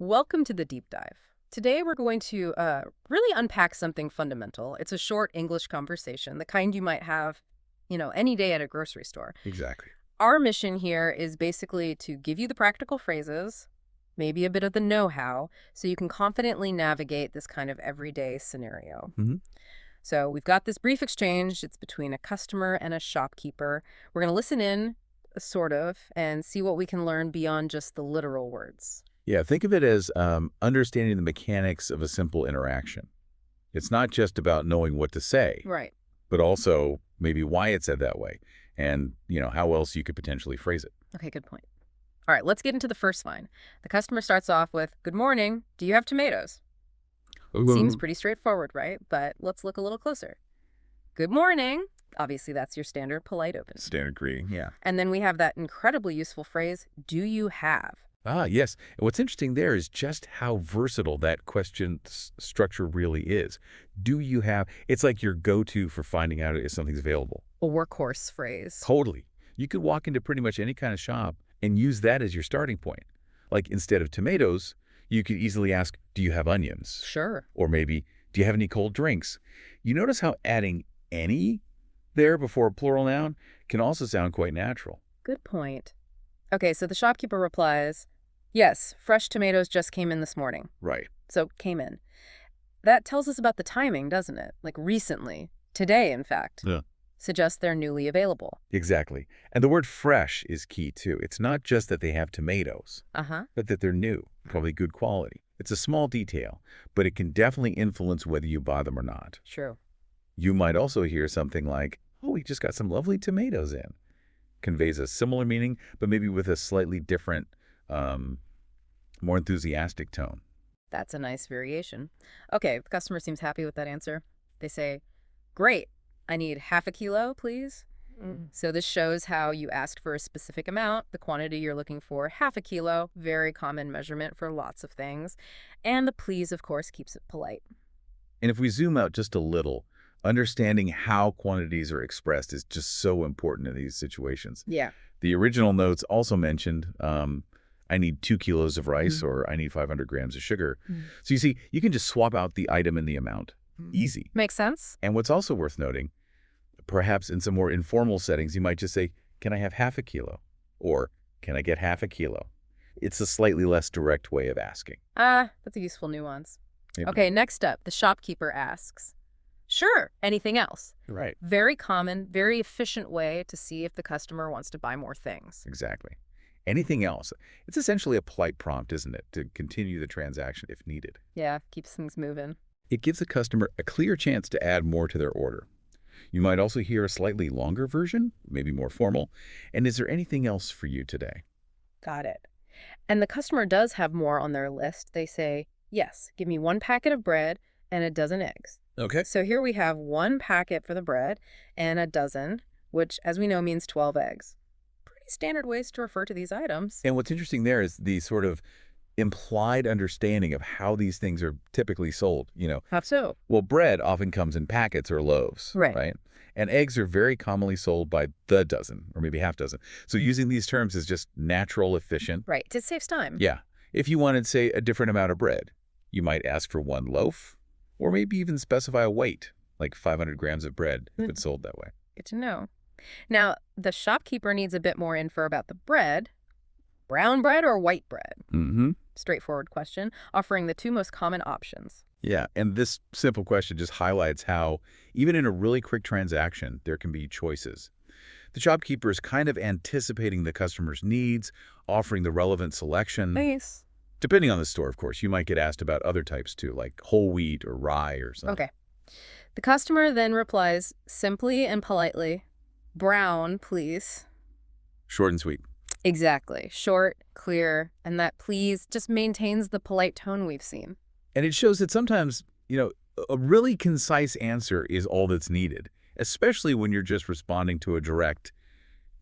Welcome to the deep dive. Today we're going to really unpack something fundamental. It's a short English conversation, the kind you might have, any day at a grocery store. Exactly. Our mission here is basically to give you the practical phrases, maybe a bit of the know-how, so you can confidently navigate this kind of everyday scenario. hmm So we've got this brief exchange. It's between a customer and a shopkeeper. We're going to listen in, sort of, and see what we can learn beyond just the literal words. Yeah, think of it as understanding the mechanics of a simple interaction. It's not just about knowing what to say, Right. but also maybe why it's said that way and, how else you could potentially phrase it. Okay, good point. All right, let's get into the first line. The customer starts off with, "Good morning. Do you have tomatoes?" Seems Um, pretty straightforward, right? But let's look a little closer. "Good morning." Obviously, that's your standard polite opening. Standard greeting, yeah. And then we have that incredibly useful phrase, "Do you have?" Ah, yes. And what's interesting there is just how versatile that question structure really is. Do you have, it's like your go-to for finding out if something's available. A workhorse phrase. Totally. You could walk into pretty much any kind of shop and use that as your starting point. Like instead of tomatoes, you could easily ask, do you have onions? Sure. Or maybe, do you have any cold drinks? You notice how adding any there before a plural noun can also sound quite natural. Good point. Okay, so the shopkeeper replies, "Yes, fresh tomatoes just came in this morning." Right. So, came in. That tells us about the timing, doesn't it? Like recently. Today, in fact. Yeah. Suggests they're newly available. Exactly. And the word fresh is key too. It's not just that they have tomatoes, Uh-huh. but that they're new, probably good quality. It's a small detail, but it can definitely influence whether you buy them or not. True. You might also hear something like, oh, we just got some lovely tomatoes in. Conveys a similar meaning, but maybe with a slightly different, um, more enthusiastic tone. That's a nice variation. Okay, the customer seems happy with that answer. They say, "Great. I need half a kilo, please." So this shows how you asked for a specific amount, the quantity you're looking for, half a kilo, very common measurement for lots of things. And the please, of course, keeps it polite. And if we zoom out just a little, understanding how quantities are expressed is just so important in these situations. Yeah. The original notes also mentioned, I need 2 kilos of rice Mm. or I need 500 grams of sugar. Mm. So you see, you can just swap out the item and the amount. Easy. Makes sense? And what's also worth noting, perhaps in some more informal settings, you might just say, can I have half a kilo? Or can I get half a kilo? It's a slightly less direct way of asking. That's a useful nuance. Yep. Okay, next up, the shopkeeper asks, "Sure, anything else?" Right. Very common, very efficient way to see if the customer wants to buy more things. Exactly. Anything else? It's essentially a polite prompt, isn't it, to continue the transaction if needed. Yeah, keeps things moving. It gives the customer a clear chance to add more to their order. You might also hear a slightly longer version, maybe more formal. And is there anything else for you today? Got it. And the customer does have more on their list. They say, "Yes, give me 1 packet of bread and a dozen eggs." Okay. So here we have 1 packet for the bread and a dozen, which, as we know, means 12 eggs. Pretty standard ways to refer to these items. And what's interesting there is the sort of implied understanding of how these things are typically sold. How so? Well, bread often comes in packets or loaves, Right. right? And eggs are very commonly sold by the dozen or maybe half dozen. So using these terms is just natural, efficient. Right. It saves time. Yeah. If you wanted, say, a different amount of bread, you might ask for 1 loaf or maybe even specify a weight, like 500 grams of bread if it's sold that way. Good to know. Now, the shopkeeper needs a bit more info about the bread. Brown bread or white bread? Mm-hmm. Straightforward question, offering the two most common options. Yeah, and this simple question just highlights how, even in a really quick transaction, there can be choices. The shopkeeper is kind of anticipating the customer's needs, offering the relevant selection. Nice. Depending on the store, of course, you might get asked about other types too, like whole wheat or rye or something. Okay. The customer then replies simply and politely, "Brown, please." Short and sweet. Exactly. Short, clear, and that please just maintains the polite tone we've seen. And it shows that sometimes, a really concise answer is all that's needed, especially when you're just responding to a direct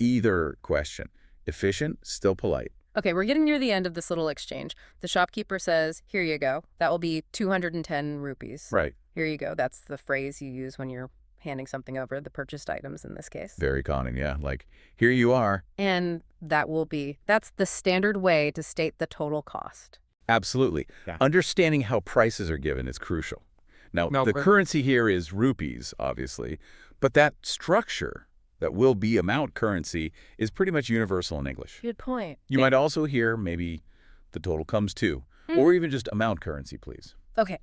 either question. Efficient, still polite. Okay, we're getting near the end of this little exchange. The shopkeeper says, "Here you go. That will be 210 rupees." Right. Here you go. That's the phrase you use when you're handing something over, the purchased items in this case. Very common, yeah. Like, here you are. And that's the standard way to state the total cost. Absolutely. Yeah. Understanding how prices are given is crucial. Now, No, the but currency here is rupees, obviously, but that structure that will be amount currency is pretty much universal in English. Good point. You might also hear maybe the total comes to, Hmm. or even just amount currency, please. Okay.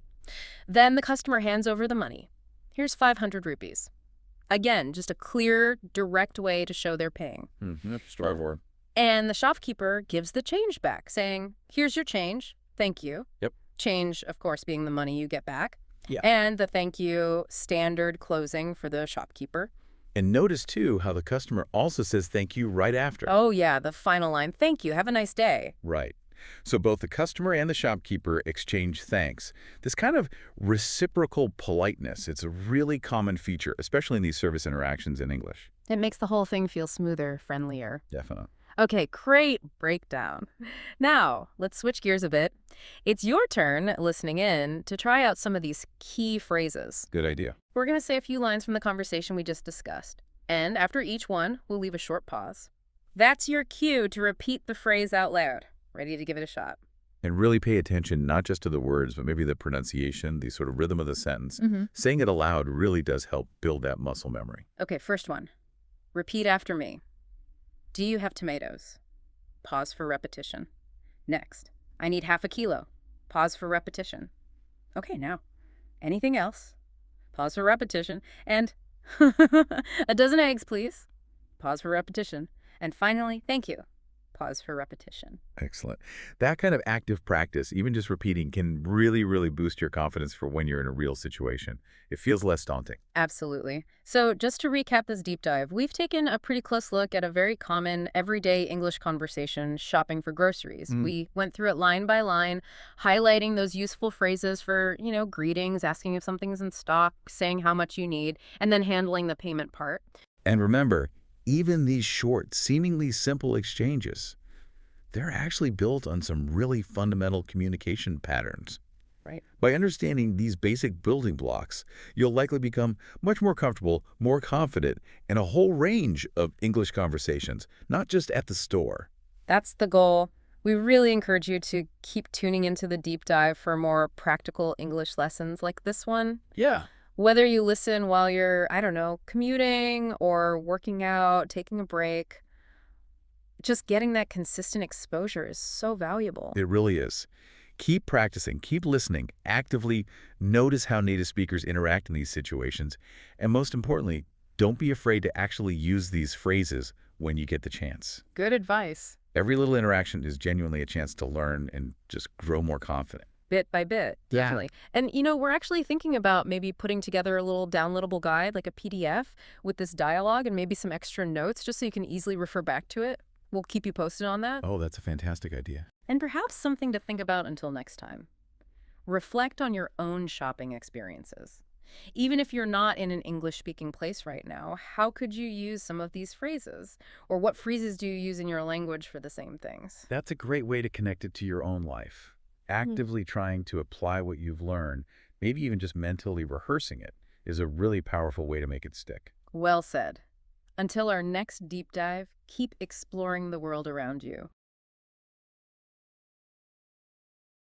Then the customer hands over the money. Here's 500 rupees. Again, just a clear, direct way to show they're paying. Straightforward. And the shopkeeper gives the change back, saying, here's your change. Thank you. Yep. Change, of course, being the money you get back. Yeah. And the thank you standard closing for the shopkeeper. And notice, too, how the customer also says thank you right after. Oh, yeah, the final line. Thank you. Have a nice day. Right. So both the customer and the shopkeeper exchange thanks. This kind of reciprocal politeness, it's a really common feature, especially in these service interactions in English. It makes the whole thing feel smoother, friendlier. Definitely. Okay, great breakdown. Now, let's switch gears a bit. It's your turn, listening in, to try out some of these key phrases. Good idea. We're going to say a few lines from the conversation we just discussed. And after each one, we'll leave a short pause. That's your cue to repeat the phrase out loud. Ready to give it a shot? And really pay attention not just to the words, but maybe the pronunciation, the sort of rhythm of the sentence. Saying it aloud really does help build that muscle memory. Okay, first one. Repeat after me. Do you have tomatoes? Pause for repetition. Next. I need half a kilo. Pause for repetition. Okay, now. Anything else? Pause for repetition. And a dozen eggs, please. Pause for repetition. And finally, thank you. Pause for repetition. Excellent. That kind of active practice, even just repeating, can really, really boost your confidence for when you're in a real situation. It feels less daunting. Absolutely. So just to recap this deep dive, we've taken a pretty close look at a very common everyday English conversation, shopping for groceries. We went through it line by line, highlighting those useful phrases for, greetings, asking if something's in stock, saying how much you need, and then handling the payment part. And remember, even these short, seemingly simple exchanges, they're actually built on some really fundamental communication patterns. Right. By understanding these basic building blocks, you'll likely become much more comfortable, more confident in a whole range of English conversations, not just at the store. That's the goal. We really encourage you to keep tuning into the deep dive for more practical English lessons like this one. Yeah. Whether you listen while you're, commuting or working out, taking a break, just getting that consistent exposure is so valuable. It really is. Keep practicing, keep listening, actively notice how native speakers interact in these situations, and most importantly, don't be afraid to actually use these phrases when you get the chance. Good advice. Every little interaction is genuinely a chance to learn and just grow more confident. Bit by bit, Yeah. definitely. And, we're actually thinking about maybe putting together a little downloadable guide, like a PDF, with this dialogue and maybe some extra notes just so you can easily refer back to it. We'll keep you posted on that. Oh, that's a fantastic idea. And perhaps something to think about until next time. Reflect on your own shopping experiences. Even if you're not in an English-speaking place right now, how could you use some of these phrases? Or what phrases do you use in your language for the same things? That's a great way to connect it to your own life. Actively trying to apply what you've learned, maybe even just mentally rehearsing it, is a really powerful way to make it stick. Well said. Until our next deep dive, keep exploring the world around you.